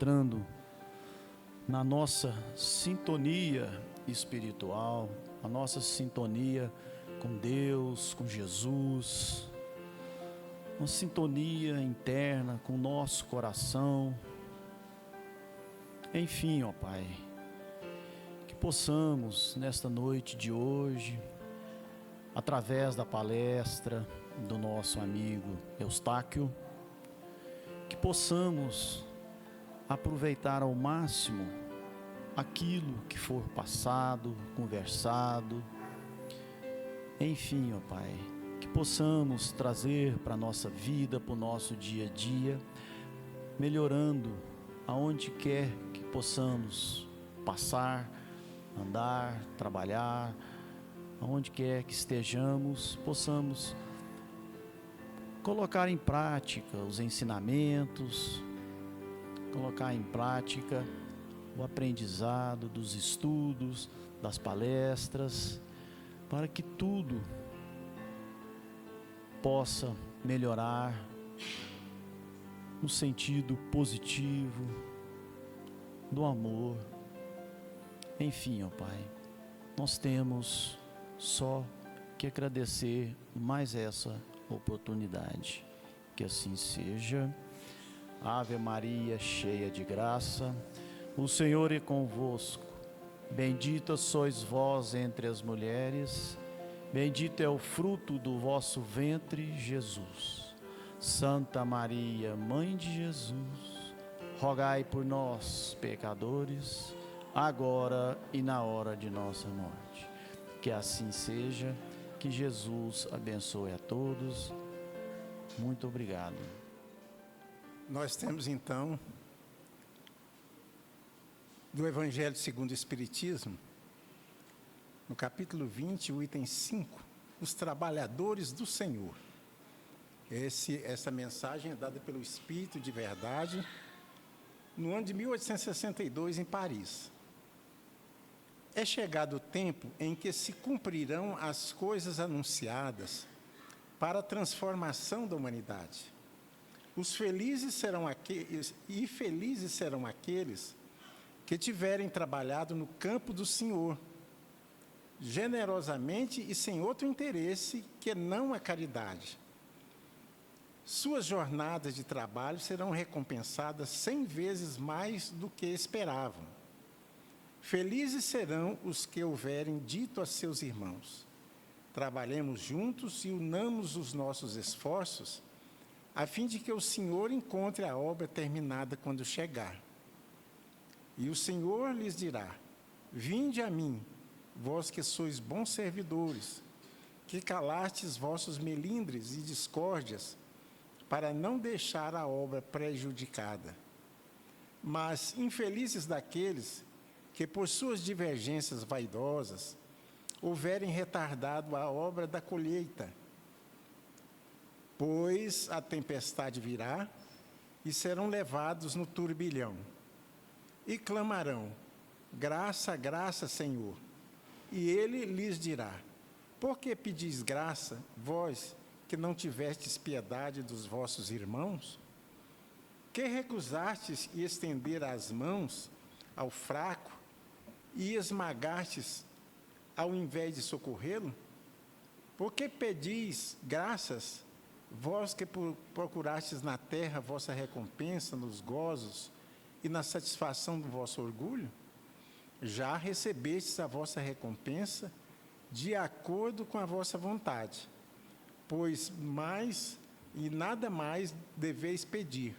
entrando na nossa sintonia espiritual, a nossa sintonia com Deus, com Jesus, uma sintonia interna com o nosso coração. Enfim, ó Pai, que possamos nesta noite de hoje, através da palestra do nosso amigo Eustáquio, que possamos aproveitar ao máximo aquilo que for passado, conversado. Enfim, ó Pai, que possamos trazer para a nossa vida, para o nosso dia a dia, melhorando aonde quer que possamos passar, andar, trabalhar, aonde quer que estejamos, possamos colocar em prática os ensinamentos, colocar em prática o aprendizado dos estudos, das palestras, para que tudo possa melhorar no sentido positivo do amor. Enfim, ó Pai, nós temos só que agradecer mais essa oportunidade. Que assim seja. Ave Maria, cheia de graça, o Senhor é convosco. Bendita sois vós entre as mulheres, bendito é o fruto do vosso ventre, Jesus. Santa Maria, Mãe de Jesus, rogai por nós, pecadores, agora e na hora de nossa morte. Que assim seja, que Jesus abençoe a todos. Muito obrigado. Nós temos então, do Evangelho segundo o Espiritismo, no capítulo 20, o item 5, os trabalhadores do Senhor. Essa mensagem é dada pelo Espírito de Verdade, no ano de 1862, em Paris. É chegado o tempo em que se cumprirão as coisas anunciadas para a transformação da humanidade. Os felizes serão aqueles, e felizes serão aqueles que tiverem trabalhado no campo do Senhor, generosamente e sem outro interesse que não a caridade. Suas jornadas de trabalho serão recompensadas 100 vezes mais do que esperavam. Felizes serão os que houverem dito a seus irmãos: trabalhemos juntos e unamos os nossos esforços, a fim de que o Senhor encontre a obra terminada quando chegar. E o Senhor lhes dirá: vinde a mim, vós que sois bons servidores, que calastes vossos melindres e discórdias, para não deixar a obra prejudicada. Mas infelizes daqueles que, por suas divergências vaidosas, houverem retardado a obra da colheita, pois a tempestade virá e serão levados no turbilhão. E clamarão: graça, graça, Senhor. E ele lhes dirá: por que pedis graça, vós que não tivestes piedade dos vossos irmãos? Que recusastes e estender as mãos ao fraco e esmagastes ao invés de socorrê-lo? Por que pedis graças, vós que procurastes na terra vossa recompensa nos gozos e na satisfação do vosso orgulho? Já recebestes a vossa recompensa de acordo com a vossa vontade, pois mais e nada mais deveis pedir.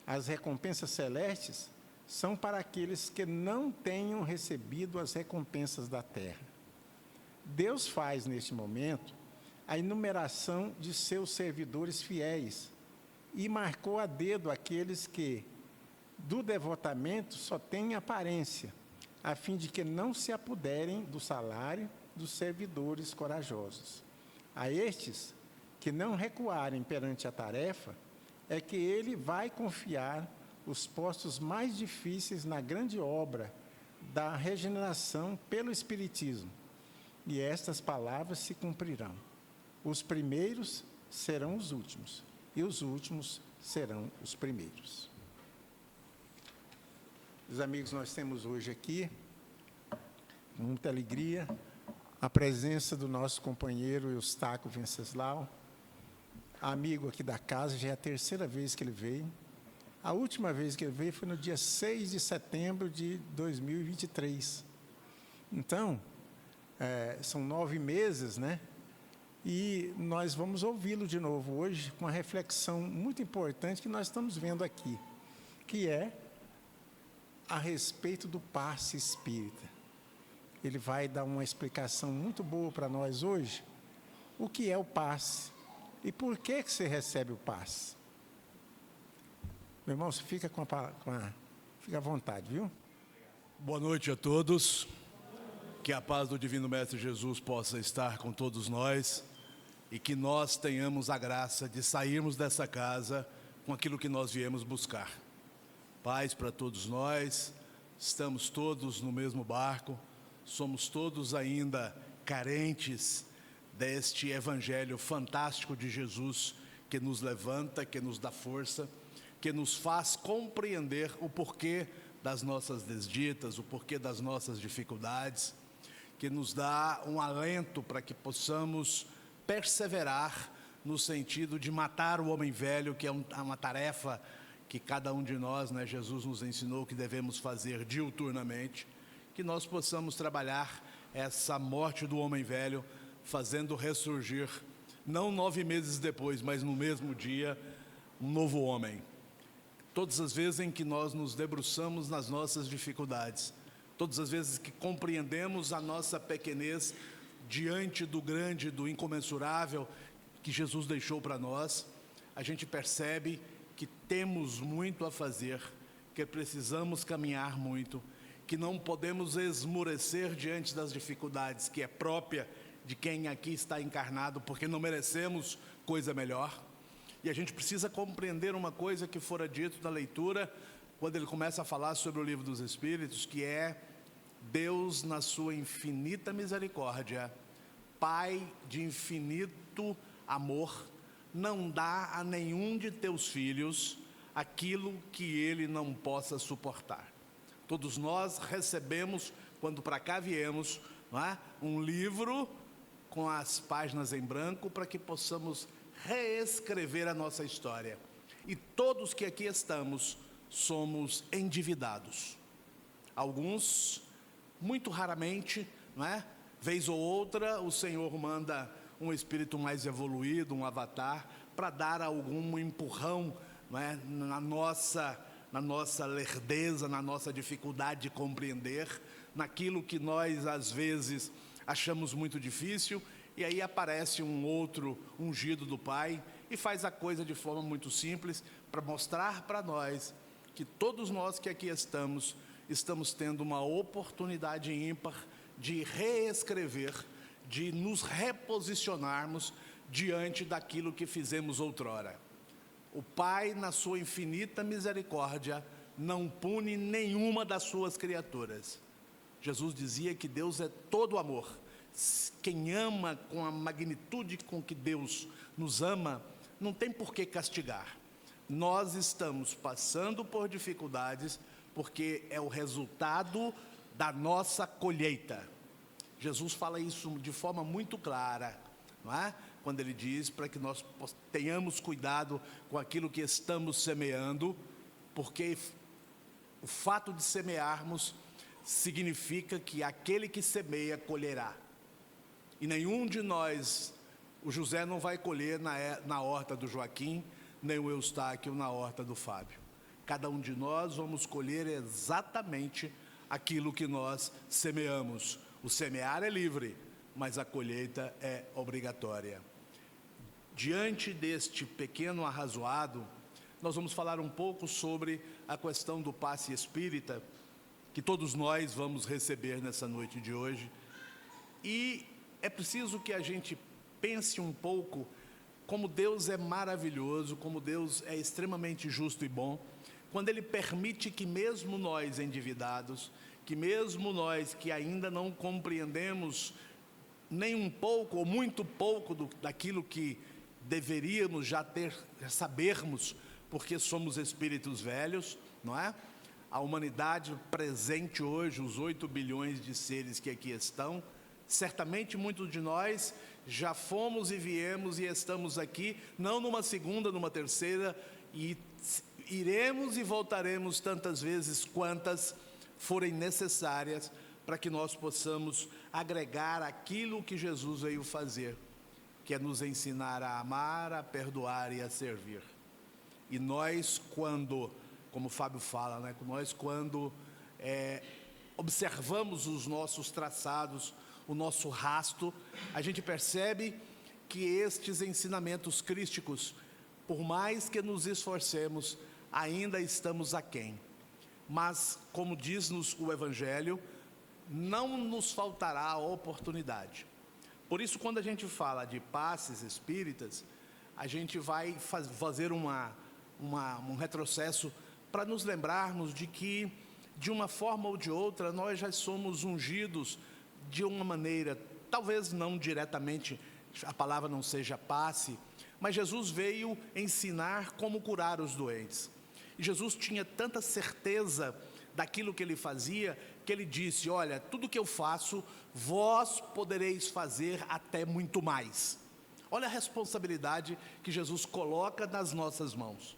As recompensas celestes são para aqueles que não tenham recebido as recompensas da terra. Deus faz, neste momento, a enumeração de seus servidores fiéis e marcou a dedo aqueles que, do devotamento, só têm aparência, a fim de que não se apoderem do salário dos servidores corajosos. A estes, que não recuarem perante a tarefa, é que ele vai confiar os postos mais difíceis na grande obra da regeneração pelo Espiritismo. E estas palavras se cumprirão: os primeiros serão os últimos, e os últimos serão os primeiros. Os amigos, nós temos hoje aqui, com muita alegria, a presença do nosso companheiro Eustáquio Venceslau, amigo aqui da casa, já é a terceira vez que ele veio. A última vez que ele veio foi no dia 6 de setembro de 2023. Então, são 9 meses, né? E nós vamos ouvi-lo de novo hoje com uma reflexão muito importante que nós estamos vendo aqui, que é a respeito do passe espírita. Ele vai dar uma explicação muito boa para nós hoje, o que é o passe e por que você recebe o passe. Meu irmão, você fica fica à vontade, viu? Boa noite a todos. Que a paz do Divino Mestre Jesus possa estar com todos nós e que nós tenhamos a graça de sairmos dessa casa com aquilo que nós viemos buscar. Paz para todos nós, estamos todos no mesmo barco, somos todos ainda carentes deste Evangelho fantástico de Jesus que nos levanta, que nos dá força, que nos faz compreender o porquê das nossas desditas, o porquê das nossas dificuldades, que nos dá um alento para que possamos perseverar no sentido de matar o homem velho, que é uma tarefa que cada um de nós, né, Jesus nos ensinou que devemos fazer diuturnamente, que nós possamos trabalhar essa morte do homem velho, fazendo ressurgir, não 9 meses depois, mas no mesmo dia, um novo homem. Todas as vezes em que nós nos debruçamos nas nossas dificuldades, todas as vezes que compreendemos a nossa pequenez diante do grande, do incomensurável que Jesus deixou para nós, a gente percebe que temos muito a fazer, que precisamos caminhar muito, que não podemos esmorecer diante das dificuldades, que é própria de quem aqui está encarnado, porque não merecemos coisa melhor. E a gente precisa compreender uma coisa que fora dito na leitura, quando ele começa a falar sobre o Livro dos Espíritos, que é Deus, na sua infinita misericórdia, Pai de infinito amor, não dá a nenhum de teus filhos aquilo que ele não possa suportar. Todos nós recebemos, quando para cá viemos, não é? Um livro com as páginas em branco para que possamos reescrever a nossa história. E todos que aqui estamos somos endividados. Alguns, muito raramente, não é? Vez ou outra, o Senhor manda um espírito mais evoluído, um avatar, para dar algum empurrão, não é? na nossa lerdeza, na nossa dificuldade de compreender, naquilo que nós, às vezes, achamos muito difícil, e aí aparece um outro ungido do Pai, e faz a coisa de forma muito simples, para mostrar para nós, que todos nós que aqui estamos tendo uma oportunidade ímpar, de reescrever, de nos reposicionarmos diante daquilo que fizemos outrora. O Pai, na sua infinita misericórdia, não pune nenhuma das suas criaturas. Jesus dizia que Deus é todo amor. Quem ama com a magnitude com que Deus nos ama, não tem por que castigar. Nós estamos passando por dificuldades, porque é o resultado da nossa colheita. Jesus fala isso de forma muito clara, não é? Quando ele diz para que nós tenhamos cuidado com aquilo que estamos semeando, porque o fato de semearmos significa que aquele que semeia colherá. E nenhum de nós, o José não vai colher na horta do Joaquim, nem o Eustáquio na horta do Fábio. Cada um de nós vamos colher exatamente aquilo que nós semeamos. O semear é livre, mas a colheita é obrigatória. Diante deste pequeno arrazoado, nós vamos falar um pouco sobre a questão do passe espírita, que todos nós vamos receber nessa noite de hoje. E é preciso que a gente pense um pouco como Deus é maravilhoso, como Deus é extremamente justo e bom, quando Ele permite que mesmo nós endividados, que mesmo nós que ainda não compreendemos nem um pouco ou muito pouco daquilo que deveríamos já sabermos, porque somos espíritos velhos, não é? a humanidade presente hoje, os 8 bilhões de seres que aqui estão, certamente muitos de nós já fomos e viemos e estamos aqui, não numa segunda, numa terceira, e iremos e voltaremos tantas vezes quantas forem necessárias para que nós possamos agregar aquilo que Jesus veio fazer, que é nos ensinar a amar, a perdoar e a servir. E nós, quando, como o Fábio fala, né, nós quando observamos os nossos traçados, o nosso rasto, a gente percebe que estes ensinamentos crísticos, por mais que nos esforcemos, ainda estamos aquém. Mas, como diz-nos o Evangelho, não nos faltará a oportunidade. Por isso, quando a gente fala de passes espíritas, a gente vai fazer um retrocesso para nos lembrarmos de que, de uma forma ou de outra, nós já somos ungidos de uma maneira, talvez não diretamente, a palavra não seja passe, mas Jesus veio ensinar como curar os doentes. E Jesus tinha tanta certeza daquilo que ele fazia, que ele disse: olha, tudo que eu faço, vós podereis fazer até muito mais. Olha a responsabilidade que Jesus coloca nas nossas mãos.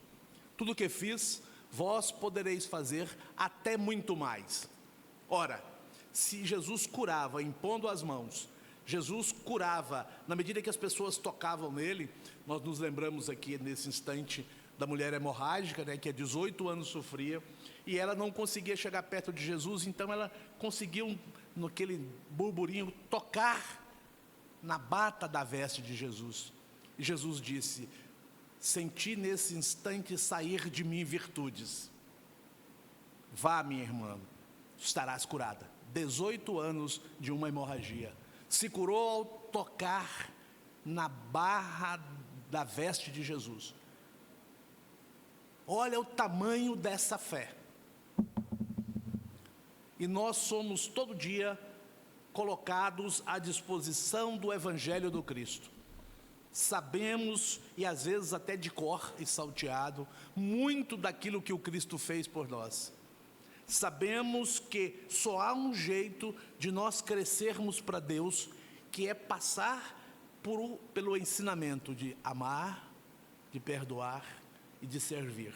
Tudo que fiz, vós podereis fazer até muito mais. Ora, se Jesus curava impondo as mãos, Jesus curava na medida que as pessoas tocavam nele. Nós nos lembramos aqui nesse instante da mulher hemorrágica, né, que há 18 anos sofria, e ela não conseguia chegar perto de Jesus, então ela conseguiu, naquele burburinho, tocar na bata da veste de Jesus. E Jesus disse: senti nesse instante sair de mim virtudes. Vá, minha irmã, estarás curada. 18 anos de uma hemorragia. Se curou ao tocar na barra da veste de Jesus. Olha o tamanho dessa fé. E nós somos todo dia colocados à disposição do Evangelho do Cristo. Sabemos, e às vezes até de cor e salteado, muito daquilo que o Cristo fez por nós. Sabemos que só há um jeito de nós crescermos para Deus, que é passar pelo ensinamento de amar, de perdoar e de servir.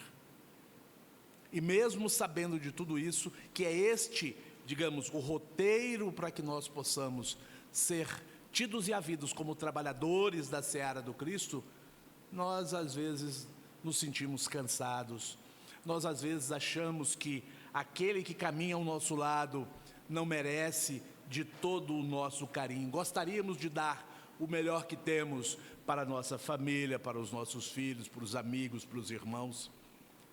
E mesmo sabendo de tudo isso, que é este, digamos, o roteiro para que nós possamos ser tidos e havidos como trabalhadores da seara do Cristo, nós às vezes nos sentimos cansados, nós às vezes achamos que aquele que caminha ao nosso lado não merece de todo o nosso carinho. Gostaríamos de dar o melhor que temos para a nossa família, para os nossos filhos, para os amigos, para os irmãos.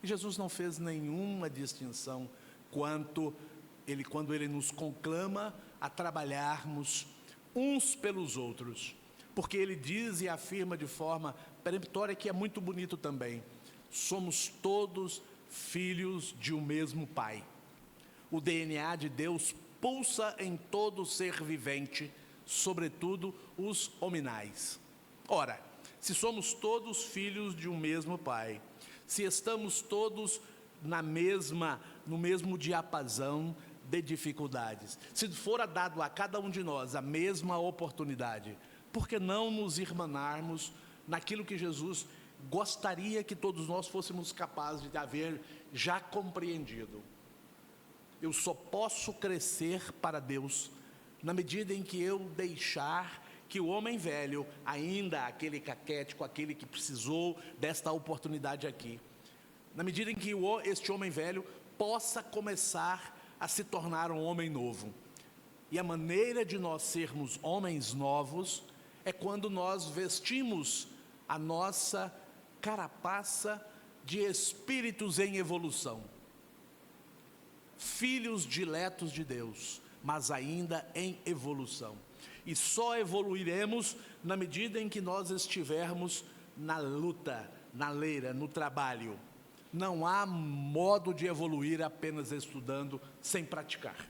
E Jesus não fez nenhuma distinção quando ele nos conclama a trabalharmos uns pelos outros. Porque ele diz e afirma de forma peremptória, que é muito bonito também: somos todos filhos de um mesmo Pai. O DNA de Deus pulsa em todo ser vivente, sobretudo os hominais. Ora, se somos todos filhos de um mesmo Pai, se estamos todos no mesmo diapasão de dificuldades, se for dado a cada um de nós a mesma oportunidade, por que não nos irmanarmos naquilo que Jesus gostaria que todos nós fôssemos capazes de haver já compreendido? Eu só posso crescer para Deus na medida em que eu deixar que o homem velho, ainda aquele caquético, aquele que precisou desta oportunidade aqui, na medida em que este homem velho possa começar a se tornar um homem novo. E a maneira de nós sermos homens novos é quando nós vestimos a nossa carapaça de espíritos em evolução, filhos diletos de Deus, mas ainda em evolução. E só evoluiremos na medida em que nós estivermos na luta, na leira, no trabalho. Não há modo de evoluir apenas estudando, sem praticar.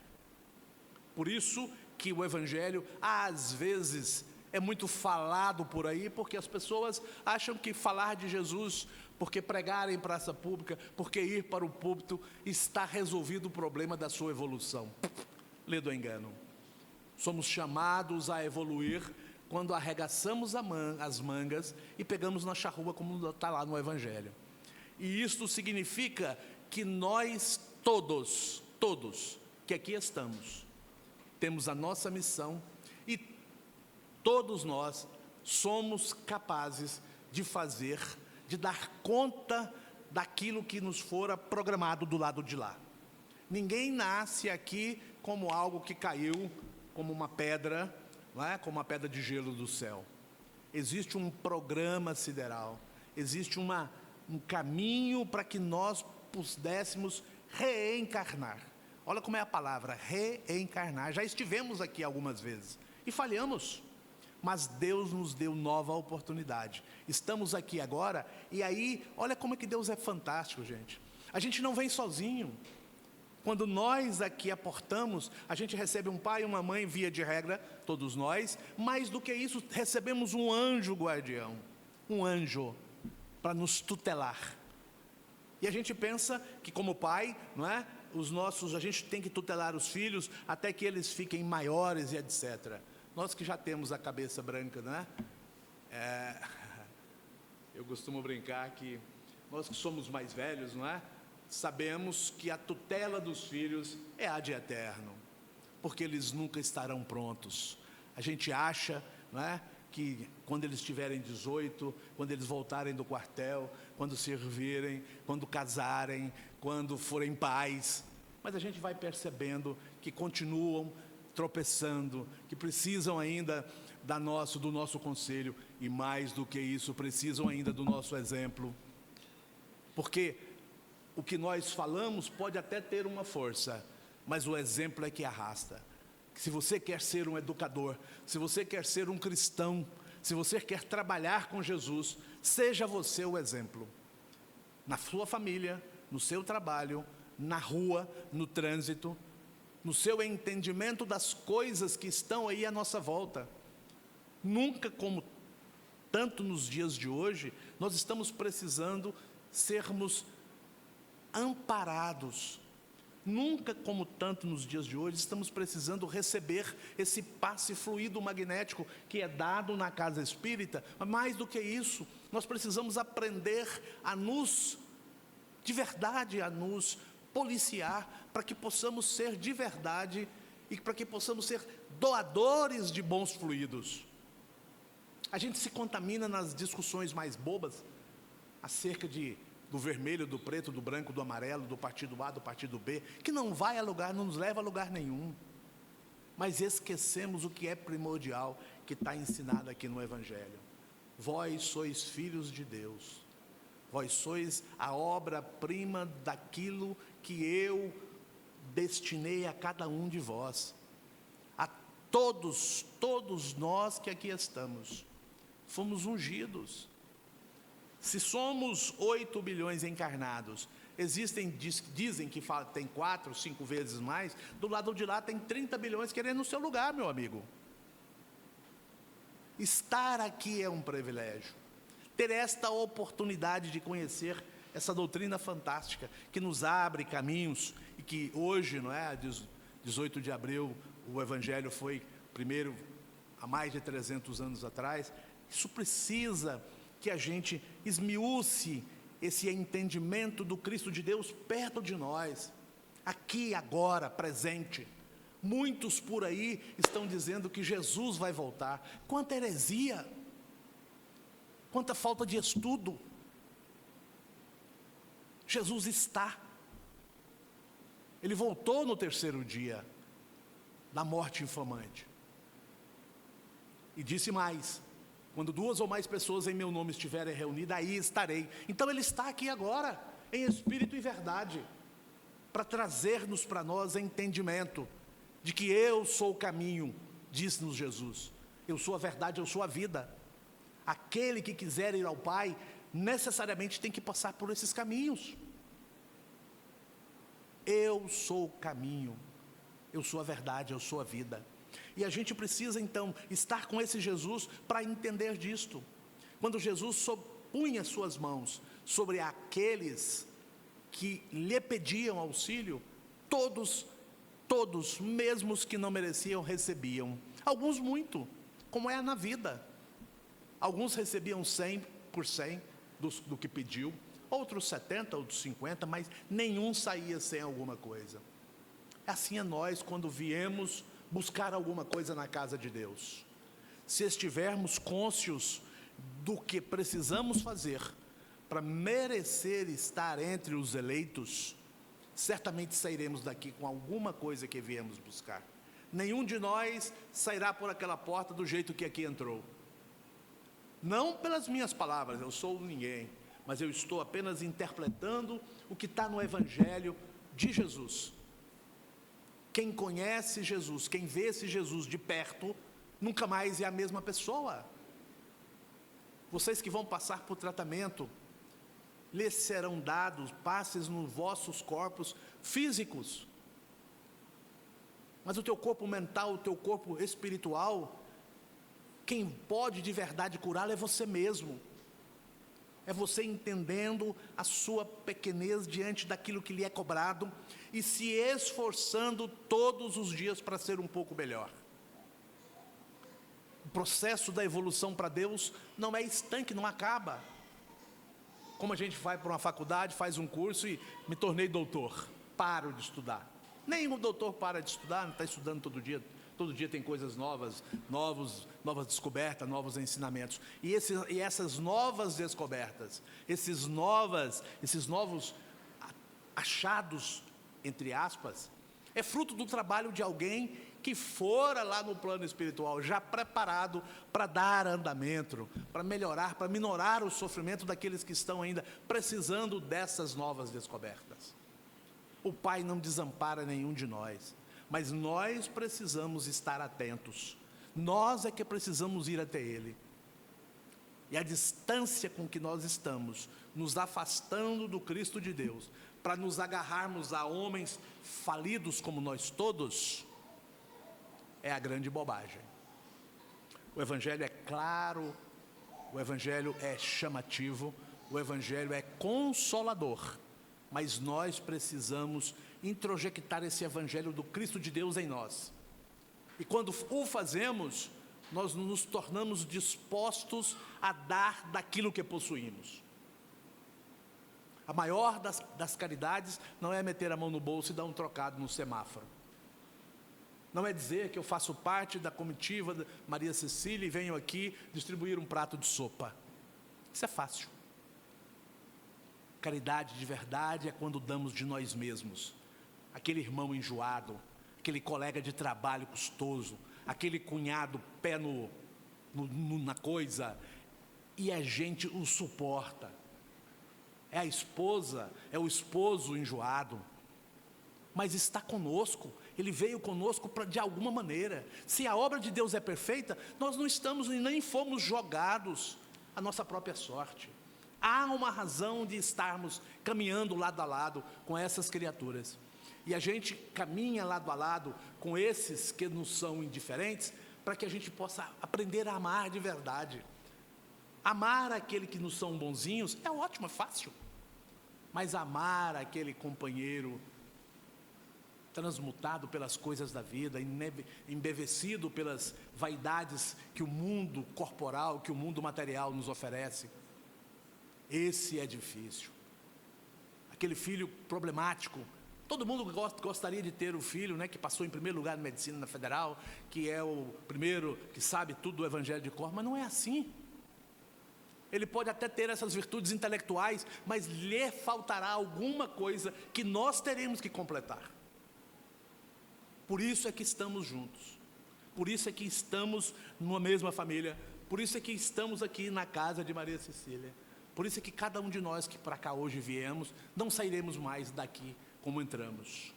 Por isso que o Evangelho, às vezes, é muito falado por aí, porque as pessoas acham que falar de Jesus porque pregar em praça pública, porque ir para o púlpito está resolvido o problema da sua evolução. Lê do engano. Somos chamados a evoluir quando arregaçamos as mangas e pegamos na charrua, como está lá no Evangelho. E isto significa que nós todos que aqui estamos, temos a nossa missão e todos nós somos capazes de dar conta daquilo que nos fora programado do lado de lá. Ninguém nasce aqui como algo que caiu, como uma pedra, não é? Como uma pedra de gelo do céu. Existe um programa sideral, existe um caminho para que nós pudéssemos reencarnar. Olha como é a palavra, reencarnar. Já estivemos aqui algumas vezes e falhamos, mas Deus nos deu nova oportunidade. Estamos aqui agora, e aí, olha como é que Deus é fantástico, gente. A gente não vem sozinho. Quando nós aqui aportamos, a gente recebe um pai e uma mãe, via de regra, todos nós. Mais do que isso, recebemos um anjo guardião, um anjo para nos tutelar. E a gente pensa que, como pai, não é? A gente tem que tutelar os filhos até que eles fiquem maiores e etc. Nós que já temos a cabeça branca, não é? Eu costumo brincar que nós que somos mais velhos, não é? Sabemos que a tutela dos filhos é ad eterno, porque eles nunca estarão prontos. A gente acha, não é, que quando eles tiverem 18, quando eles voltarem do quartel, quando servirem, quando casarem, quando forem pais, mas a gente vai percebendo que continuam tropeçando, que precisam ainda do nosso conselho, e mais do que isso, precisam ainda do nosso exemplo, porque o que nós falamos pode até ter uma força, mas o exemplo é que arrasta. Se você quer ser um educador, se você quer ser um cristão, se você quer trabalhar com Jesus, seja você o exemplo. Na sua família, no seu trabalho, na rua, no trânsito, no seu entendimento das coisas que estão aí à nossa volta. Nunca como tanto nos dias de hoje, nós estamos precisando sermos amparados. Nunca como tanto nos dias de hoje, estamos precisando receber esse passe fluido magnético que é dado na casa espírita. Mas mais do que isso, nós precisamos aprender de verdade, a nos policiar, para que possamos ser de verdade e para que possamos ser doadores de bons fluidos. A gente se contamina nas discussões mais bobas acerca do vermelho, do preto, do branco, do amarelo, do partido A, do partido B, que não nos leva a lugar nenhum. Mas esquecemos o que é primordial, que está ensinado aqui no Evangelho. Vós sois filhos de Deus. Vós sois a obra-prima daquilo que eu destinei a cada um de vós. A todos nós que aqui estamos, fomos ungidos. Se somos 8 bilhões encarnados, dizem que tem 4, 5 vezes mais, do lado de lá tem 30 bilhões querendo o seu lugar, meu amigo. Estar aqui é um privilégio. Ter esta oportunidade de conhecer essa doutrina fantástica, que nos abre caminhos, e que hoje, não é, 18 de abril, o Evangelho foi primeiro, há mais de 300 anos atrás. Isso precisa que a gente esmiúce esse entendimento do Cristo de Deus perto de nós, aqui, agora, presente. Muitos por aí estão dizendo que Jesus vai voltar. Quanta heresia, quanta falta de estudo. Jesus está. Ele voltou no terceiro dia da morte infamante. E disse mais: quando 2 ou mais pessoas em meu nome estiverem reunidas, aí estarei. Então Ele está aqui agora, em espírito e verdade, para trazer-nos para nós entendimento de que eu sou o caminho, disse-nos Jesus. Eu sou a verdade, eu sou a vida. Aquele que quiser ir ao Pai, necessariamente tem que passar por esses caminhos. Eu sou o caminho, eu sou a verdade, eu sou a vida. E a gente precisa então estar com esse Jesus para entender disto. Quando Jesus punha suas mãos sobre aqueles que lhe pediam auxílio, todos, mesmo os que não mereciam, recebiam. Alguns muito, como é na vida. Alguns recebiam 100% do que pediu, outros 70%, outros 50%, mas nenhum saía sem alguma coisa. Assim é nós quando viemos buscar alguma coisa na casa de Deus. Se estivermos cônscios do que precisamos fazer para merecer estar entre os eleitos, certamente sairemos daqui com alguma coisa que viemos buscar. Nenhum de nós sairá por aquela porta do jeito que aqui entrou. Não pelas minhas palavras, eu sou ninguém, mas eu estou apenas interpretando o que está no Evangelho de Jesus. Quem conhece Jesus, quem vê esse Jesus de perto, nunca mais é a mesma pessoa. Vocês que vão passar por tratamento, lhes serão dados passes nos vossos corpos físicos, mas o teu corpo mental, o teu corpo espiritual, quem pode de verdade curá-lo é você mesmo. É você entendendo a sua pequenez diante daquilo que lhe é cobrado e se esforçando todos os dias para ser um pouco melhor. O processo da evolução para Deus não é estanque, não acaba. Como a gente vai para uma faculdade, faz um curso e me tornei doutor, paro de estudar. Nenhum doutor para de estudar, não está estudando todo dia tem coisas novas descobertas, novos ensinamentos. E essas novas descobertas, esses novos achados, entre aspas, é fruto do trabalho de alguém que fora lá no plano espiritual, já preparado para dar andamento, para melhorar, para minorar o sofrimento daqueles que estão ainda precisando dessas novas descobertas. O Pai não desampara nenhum de nós, mas nós precisamos estar atentos, nós é que precisamos ir até Ele. E a distância com que nós estamos, nos afastando do Cristo de Deus, para nos agarrarmos a homens falidos como nós todos, é a grande bobagem. O Evangelho é claro, o Evangelho é chamativo, o Evangelho é consolador, mas nós precisamos introjectar esse Evangelho do Cristo de Deus em nós. E quando o fazemos, nós nos tornamos dispostos a dar daquilo que possuímos. A maior das caridades não é meter a mão no bolso e dar um trocado no semáforo. Não é dizer que eu faço parte da comitiva da Maria Cecília e venho aqui distribuir um prato de sopa. Isso é fácil. Caridade de verdade é quando damos de nós mesmos. Aquele irmão enjoado, aquele colega de trabalho custoso, aquele cunhado pé na coisa, e a gente o suporta. É a esposa, é o esposo enjoado, mas está conosco, ele veio conosco de alguma maneira. Se a obra de Deus é perfeita, nós não estamos e nem fomos jogados à nossa própria sorte. Há uma razão de estarmos caminhando lado a lado com essas criaturas. E a gente caminha lado a lado com esses que nos são indiferentes, para que a gente possa aprender a amar de verdade. Amar aquele que nos são bonzinhos é ótimo, é fácil. Mas amar aquele companheiro transmutado pelas coisas da vida, embevecido pelas vaidades que o mundo corporal, que o mundo material nos oferece, esse é difícil. Aquele filho problemático, todo mundo gostaria de ter o filho, né, que passou em primeiro lugar na medicina na federal, que é o primeiro que sabe tudo do Evangelho de cor, mas não é assim. Ele pode até ter essas virtudes intelectuais, mas lhe faltará alguma coisa que nós teremos que completar. Por isso é que estamos juntos, por isso é que estamos numa mesma família, por isso é que estamos aqui na casa de Maria Cecília, por isso é que cada um de nós que para cá hoje viemos, não sairemos mais daqui como entramos.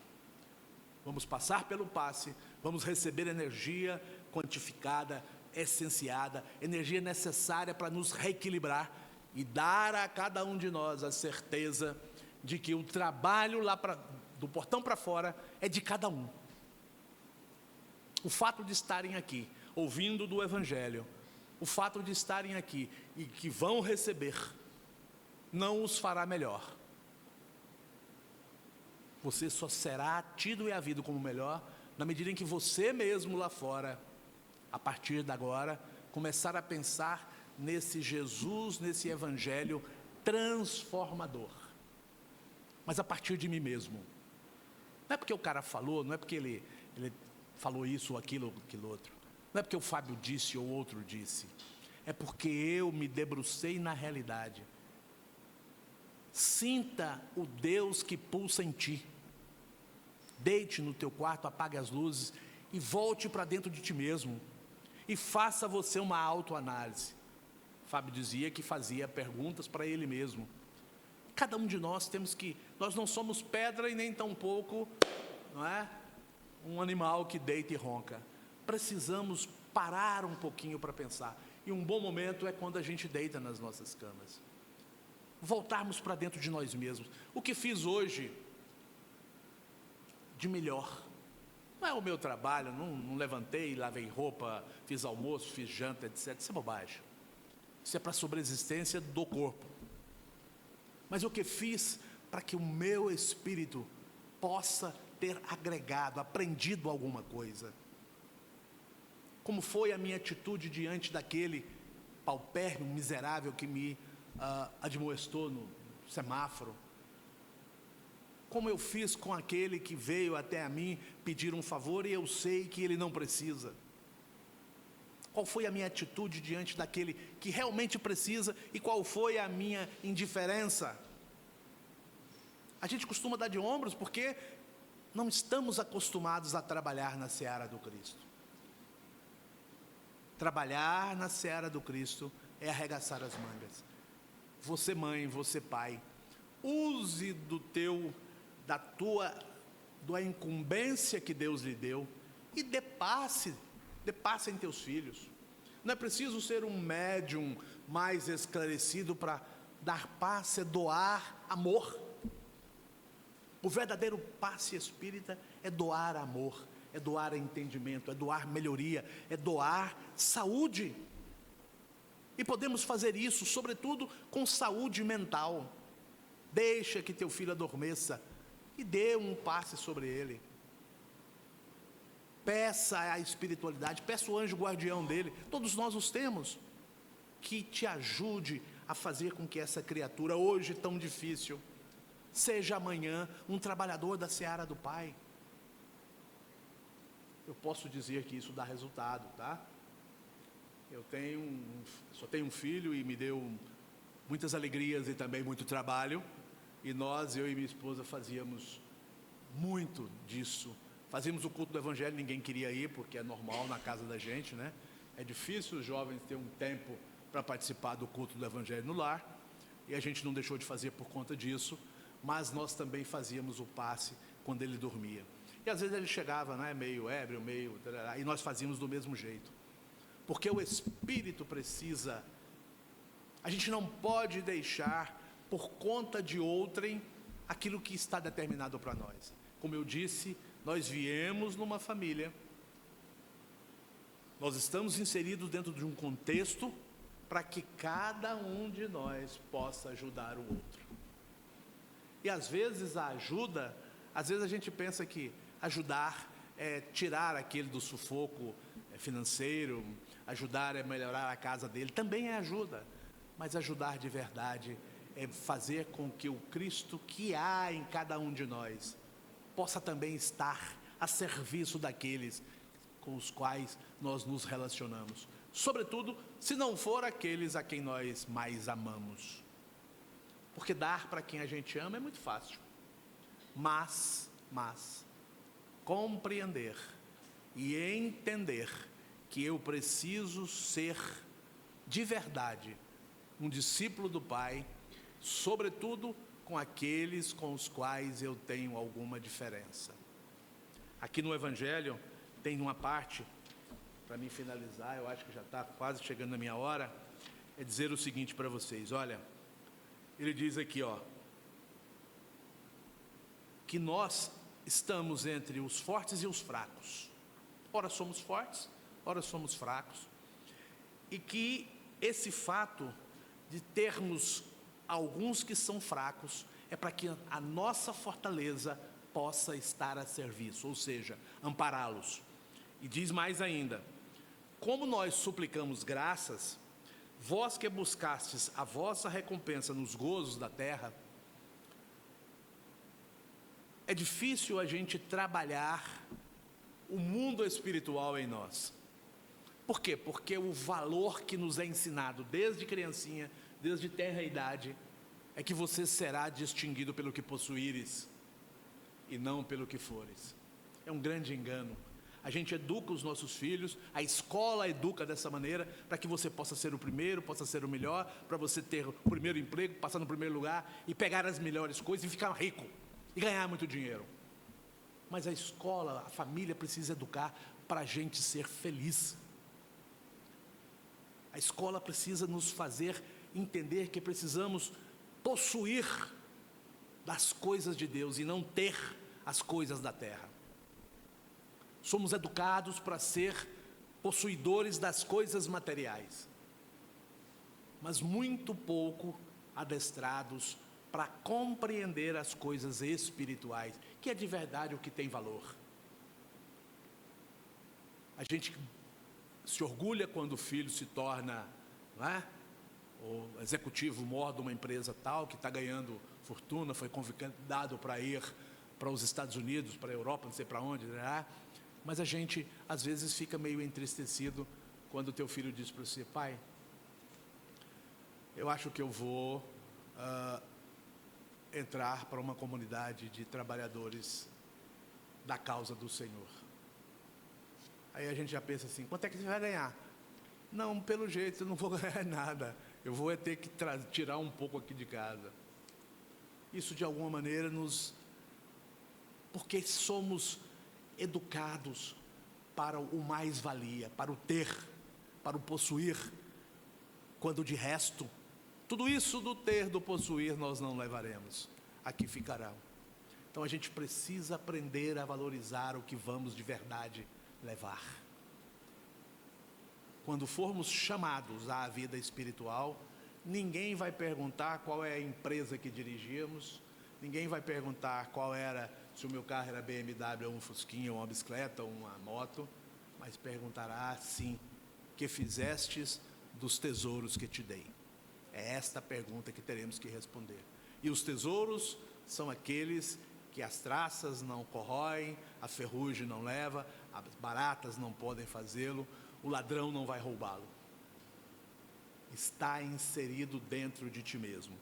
Vamos passar pelo passe, vamos receber energia quantificada, essenciada, energia necessária para nos reequilibrar e dar a cada um de nós a certeza de que o trabalho lá do portão para fora é de cada um. O fato de estarem aqui, ouvindo do Evangelho, o fato de estarem aqui e que vão receber, não os fará melhor. Você só será tido e havido como melhor na medida em que você mesmo lá fora, a partir de agora, começar a pensar nesse Jesus, nesse evangelho transformador. Mas a partir de mim mesmo. Não é porque o cara falou, não é porque ele falou isso ou aquilo outro. Não é porque o Fábio disse ou outro disse. É porque eu me debrucei na realidade. Sinta o Deus que pulsa em ti. Deite no teu quarto, apague as luzes e volte para dentro de ti mesmo. E faça você uma autoanálise. Fábio dizia que fazia perguntas para ele mesmo. Cada um de nós nós não somos pedra e nem tampouco, não é? Um animal que deita e ronca. Precisamos parar um pouquinho para pensar. E um bom momento é quando a gente deita nas nossas camas. Voltarmos para dentro de nós mesmos. O que fiz hoje de melhor? Não é o meu trabalho, não levantei, lavei roupa, fiz almoço, fiz janta, etc. Isso é bobagem. Isso é para a sobreexistência do corpo. Mas o que fiz para que o meu espírito possa ter agregado, aprendido alguma coisa? Como foi a minha atitude diante daquele paupérrimo, miserável que me admoestou no semáforo? Como eu fiz com aquele que veio até a mim pedir um favor e eu sei que ele não precisa? Qual foi a minha atitude diante daquele que realmente precisa e qual foi a minha indiferença? A gente costuma dar de ombros porque não estamos acostumados a trabalhar na seara do Cristo. Trabalhar na seara do Cristo é arregaçar as mangas. Você mãe, você pai, use da incumbência que Deus lhe deu e depasse em teus filhos. Não é preciso ser um médium mais esclarecido para dar passe, é doar amor. O verdadeiro passe espírita é doar amor, é doar entendimento, é doar melhoria, é doar saúde. E podemos fazer isso, sobretudo, com saúde mental. Deixa que teu filho adormeça e dê um passe sobre ele. Peça a espiritualidade, peça o anjo guardião dele, todos nós os temos, que te ajude a fazer com que essa criatura, hoje tão difícil, seja amanhã um trabalhador da seara do Pai. Eu posso dizer que isso dá resultado, tá? Eu só tenho um filho e me deu muitas alegrias e também muito trabalho, e eu e minha esposa fazíamos muito disso. Fazíamos o culto do Evangelho, ninguém queria ir, porque é normal na casa da gente, né? É difícil os jovens terem um tempo para participar do culto do Evangelho no lar, e a gente não deixou de fazer por conta disso, mas nós também fazíamos o passe quando ele dormia. E às vezes ele chegava, né, meio ébrio, e nós fazíamos do mesmo jeito. Porque o Espírito precisa, a gente não pode deixar por conta de outrem aquilo que está determinado para nós. Como eu disse, nós viemos numa família, nós estamos inseridos dentro de um contexto para que cada um de nós possa ajudar o outro. E às vezes às vezes a gente pensa que ajudar é tirar aquele do sufoco financeiro, ajudar é melhorar a casa dele, também é ajuda, mas ajudar de verdade é fazer com que o Cristo que há em cada um de nós possa também estar a serviço daqueles com os quais nós nos relacionamos, sobretudo se não for aqueles a quem nós mais amamos, porque dar para quem a gente ama é muito fácil, mas compreender e entender que eu preciso ser de verdade um discípulo do Pai, sobretudo com aqueles com os quais eu tenho alguma diferença. Aqui no Evangelho tem uma parte, para mim finalizar, eu acho que já está quase chegando a minha hora, é dizer o seguinte para vocês, olha, ele diz aqui, que nós estamos entre os fortes e os fracos, ora somos fortes, ora somos fracos, e que esse fato de termos alguns que são fracos, é para que a nossa fortaleza possa estar a serviço, ou seja, ampará-los. E diz mais ainda: como nós suplicamos graças, vós que buscastes a vossa recompensa nos gozos da terra. É difícil a gente trabalhar o mundo espiritual em nós. Por quê? Porque o valor que nos é ensinado desde criancinha, desde tenra idade, é que você será distinguido pelo que possuíres e não pelo que fores. É um grande engano. A gente educa os nossos filhos, a escola educa dessa maneira, para que você possa ser o primeiro, possa ser o melhor, para você ter o primeiro emprego, passar no primeiro lugar e pegar as melhores coisas e ficar rico e ganhar muito dinheiro. Mas a escola, a família precisa educar para a gente ser feliz. A escola precisa nos fazer entender que precisamos possuir das coisas de Deus e não ter as coisas da terra. Somos educados para ser possuidores das coisas materiais, mas muito pouco adestrados para compreender as coisas espirituais, que é de verdade o que tem valor. A gente se orgulha quando o filho se torna, não é, o executivo maior de uma empresa tal, que está ganhando fortuna, foi convidado para ir para os Estados Unidos, para a Europa, não sei para onde, né? Mas a gente às vezes fica meio entristecido quando o teu filho diz para você: pai, eu acho que eu vou entrar para uma comunidade de trabalhadores da causa do Senhor. Aí a gente já pensa assim: quanto é que você vai ganhar? Não, pelo jeito eu não vou ganhar nada, eu vou ter que tirar um pouco aqui de casa. Isso de alguma maneira porque somos educados para o mais-valia, para o ter, para o possuir, quando de resto, tudo isso do ter, do possuir, nós não levaremos, aqui ficará. Então a gente precisa aprender a valorizar o que vamos de verdade levar. Quando formos chamados à vida espiritual, ninguém vai perguntar qual é a empresa que dirigíamos, ninguém vai perguntar qual era, se o meu carro era BMW, ou um Fusquinha, ou uma bicicleta, ou uma moto, mas perguntará sim: que fizestes dos tesouros que te dei? É esta a pergunta que teremos que responder. E os tesouros são aqueles que as traças não corroem, a ferrugem não leva, as baratas não podem fazê-lo, o ladrão não vai roubá-lo. Está inserido dentro de ti mesmo.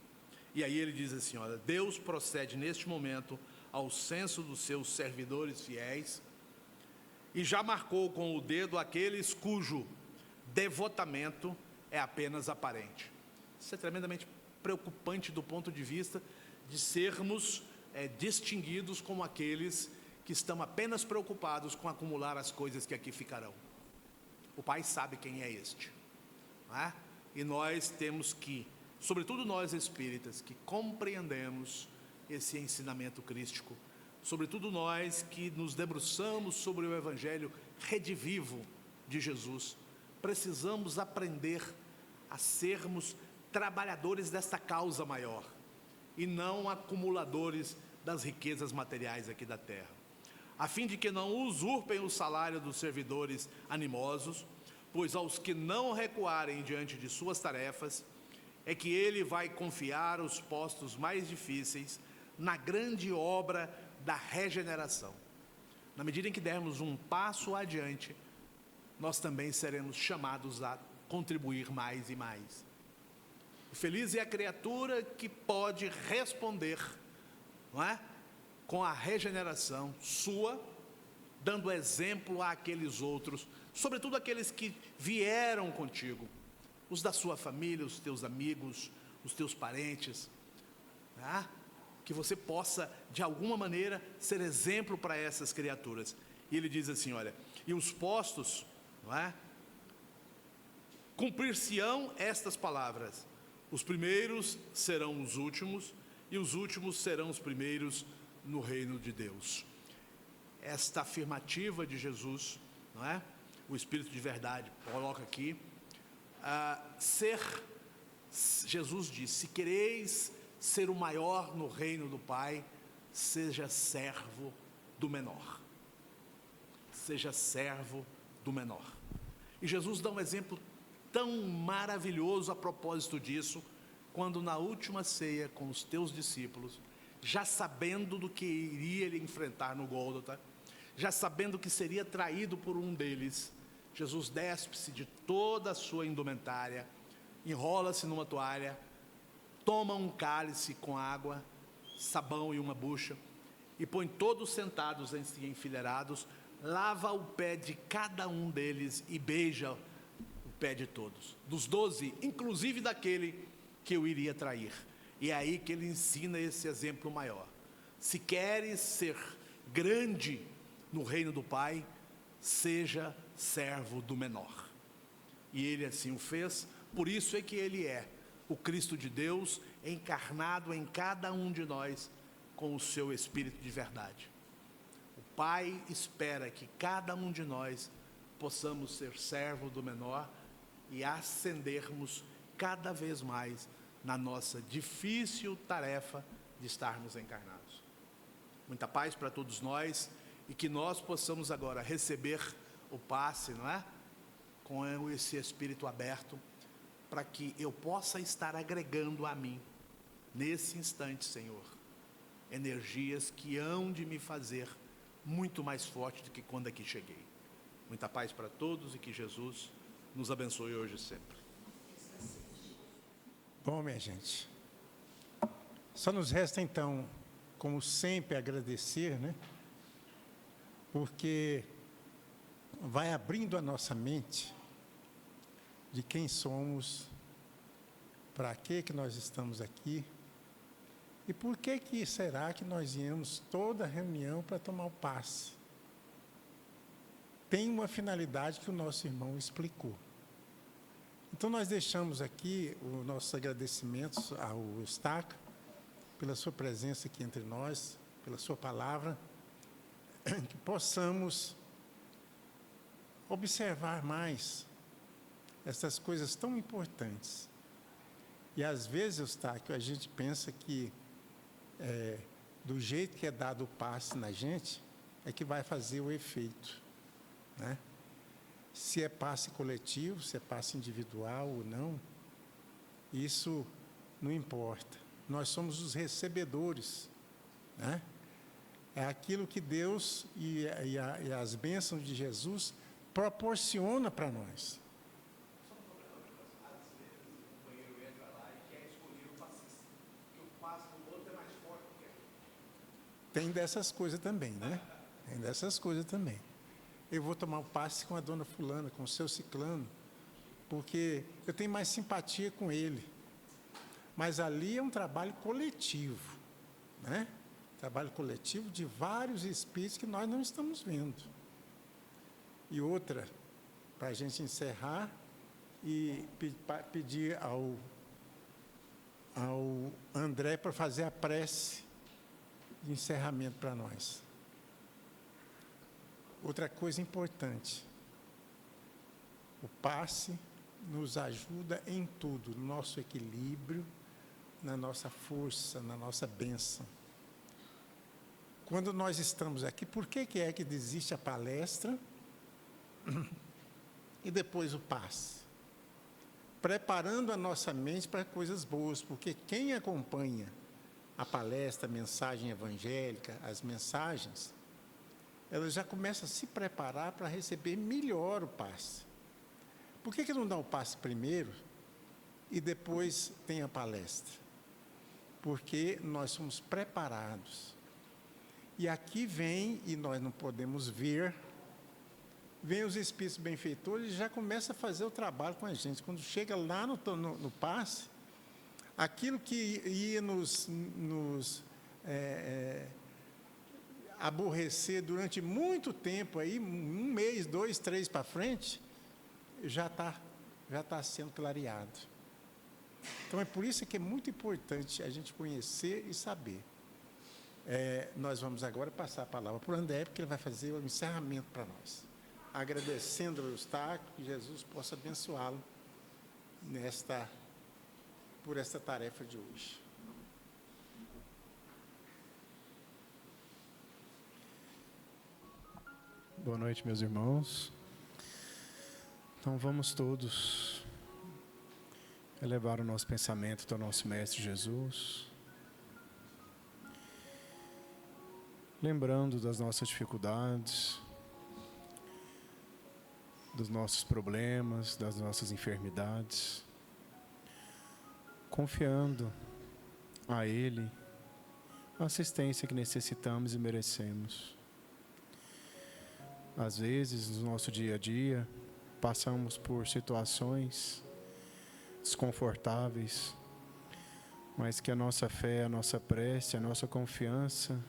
E aí ele diz assim: olha, Deus procede neste momento ao censo dos seus servidores fiéis e já marcou com o dedo aqueles cujo devotamento é apenas aparente. Isso é tremendamente preocupante do ponto de vista de sermos distinguidos como aqueles que estão apenas preocupados com acumular as coisas que aqui ficarão. O Pai sabe quem é este, não é? E nós temos que, sobretudo nós espíritas, que compreendemos esse ensinamento crístico, sobretudo nós que nos debruçamos sobre o Evangelho redivivo de Jesus, precisamos aprender a sermos trabalhadores desta causa maior e não acumuladores das riquezas materiais aqui da terra, a fim de que não usurpem o salário dos servidores animosos, pois aos que não recuarem diante de suas tarefas, é que ele vai confiar os postos mais difíceis na grande obra da regeneração. Na medida em que dermos um passo adiante, nós também seremos chamados a contribuir mais e mais. Feliz é a criatura que pode responder, não é? Com a regeneração sua, dando exemplo àqueles outros, sobretudo aqueles que vieram contigo, os da sua família, os teus amigos, os teus parentes, né? Que você possa, de alguma maneira, ser exemplo para essas criaturas. E ele diz assim, olha, e os postos, não é? Cumprir-se-ão estas palavras: os primeiros serão os últimos, e os últimos serão os primeiros no reino de Deus. Esta afirmativa de Jesus, não é? O Espírito de verdade coloca aqui, ser Jesus disse: se quereis ser o maior no reino do Pai, seja servo do menor. Seja servo do menor. E Jesus dá um exemplo tão maravilhoso a propósito disso, quando na última ceia com os teus discípulos, já sabendo do que iria ele enfrentar no Gólgota, já sabendo que seria traído por um deles, Jesus despe-se de toda a sua indumentária, enrola-se numa toalha, toma um cálice com água, sabão e uma bucha, e põe todos sentados em si enfileirados, lava o pé de cada um deles e beija o pé de todos, dos 12, inclusive daquele que eu iria trair. E é aí que ele ensina esse exemplo maior: se queres ser grande no reino do Pai, seja servo do menor. E ele assim o fez. Por isso é que ele é o Cristo de Deus, encarnado em cada um de nós com o seu Espírito de verdade. O Pai espera que cada um de nós possamos ser servo do menor e ascendermos cada vez mais na nossa difícil tarefa de estarmos encarnados. Muita paz para todos nós, e que nós possamos agora receber o passe, não é? Com esse espírito aberto, para que eu possa estar agregando a mim, nesse instante, Senhor, energias que hão de me fazer muito mais forte do que quando aqui cheguei. Muita paz para todos, e que Jesus nos abençoe hoje e sempre. Bom, minha gente, só nos resta então, como sempre, agradecer, né? Porque vai abrindo a nossa mente de quem somos, para que nós estamos aqui, e por que será que nós viemos toda reunião para tomar o passe. Tem uma finalidade que o nosso irmão explicou. Então nós deixamos aqui os nossos agradecimentos ao Eustáquio pela sua presença aqui entre nós, pela sua palavra, que possamos observar mais essas coisas tão importantes. E às vezes, Eustáquio, a gente pensa que do jeito que é dado o passe na gente, é que vai fazer o efeito, né? Se é passe coletivo, se é passe individual ou não, isso não importa. Nós somos os recebedores, né? É aquilo que Deus e as bênçãos de Jesus proporciona para nós. Tem dessas coisas também, né? Tem dessas coisas também. Eu vou tomar o passe com a dona fulana, com o seu ciclano, porque eu tenho mais simpatia com ele. Mas ali é um trabalho coletivo, né? Trabalho coletivo de vários espíritos que nós não estamos vendo. E outra, para a gente encerrar e pedir ao André para fazer a prece de encerramento para nós. Outra coisa importante, o passe nos ajuda em tudo, no nosso equilíbrio, na nossa força, na nossa bênção. Quando nós estamos aqui, por que é que existe a palestra e depois o passe? Preparando a nossa mente para coisas boas, porque quem acompanha a palestra, a mensagem evangélica, as mensagens, ela já começa a se preparar para receber melhor o passe. Por que não dá o passe primeiro e depois tem a palestra? Porque nós somos preparados. E aqui vem, e nós não podemos ver, vem os espíritos benfeitores e já começa a fazer o trabalho com a gente. Quando chega lá no passe, aquilo que ia nos aborrecer durante muito tempo, aí, 1 mês, 2, 3 para frente, já está sendo clareado. Então, é por isso que é muito importante a gente conhecer e saber. Nós vamos agora passar a palavra para o André, porque ele vai fazer o encerramento para nós. Agradecendo ao Eustáquio, que Jesus possa abençoá-lo por esta tarefa de hoje. Boa noite, meus irmãos. Então vamos todos elevar o nosso pensamento ao nosso Mestre Jesus, lembrando das nossas dificuldades, dos nossos problemas, das nossas enfermidades, confiando a Ele a assistência que necessitamos e merecemos. Às vezes, no nosso dia a dia, passamos por situações desconfortáveis, mas que a nossa fé, a nossa prece, a nossa confiança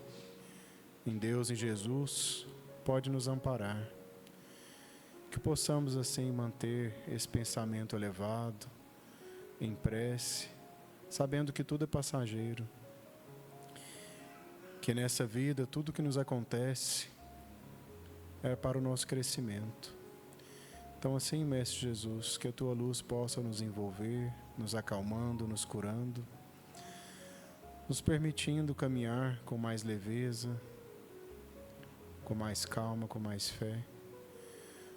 em Deus e Jesus pode nos amparar. Que possamos assim manter esse pensamento elevado, em prece, sabendo que tudo é passageiro. Que nessa vida, tudo que nos acontece é para o nosso crescimento. Então assim, Mestre Jesus, que a Tua luz possa nos envolver, nos acalmando, nos curando, nos permitindo caminhar com mais leveza, com mais calma, com mais fé,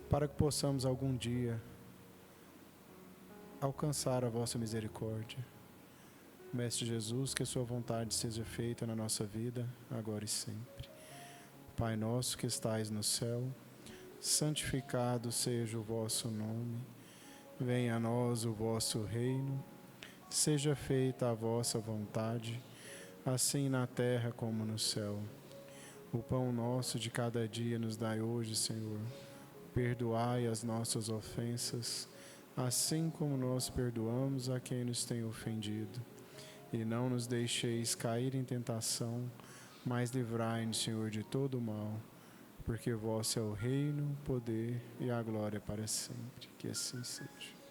para que possamos algum dia alcançar a Vossa misericórdia. Mestre Jesus, que a Sua vontade seja feita na nossa vida, agora e sempre. Pai nosso que estais no céu, santificado seja o vosso nome. Venha a nós o vosso reino. Seja feita a vossa vontade, assim na terra como no céu. O pão nosso de cada dia nos dai hoje, Senhor. Perdoai as nossas ofensas, assim como nós perdoamos a quem nos tem ofendido. E não nos deixeis cair em tentação, mas livrai-nos, Senhor, de todo o mal, porque vosso é o reino, o poder e a glória para sempre. Que assim seja.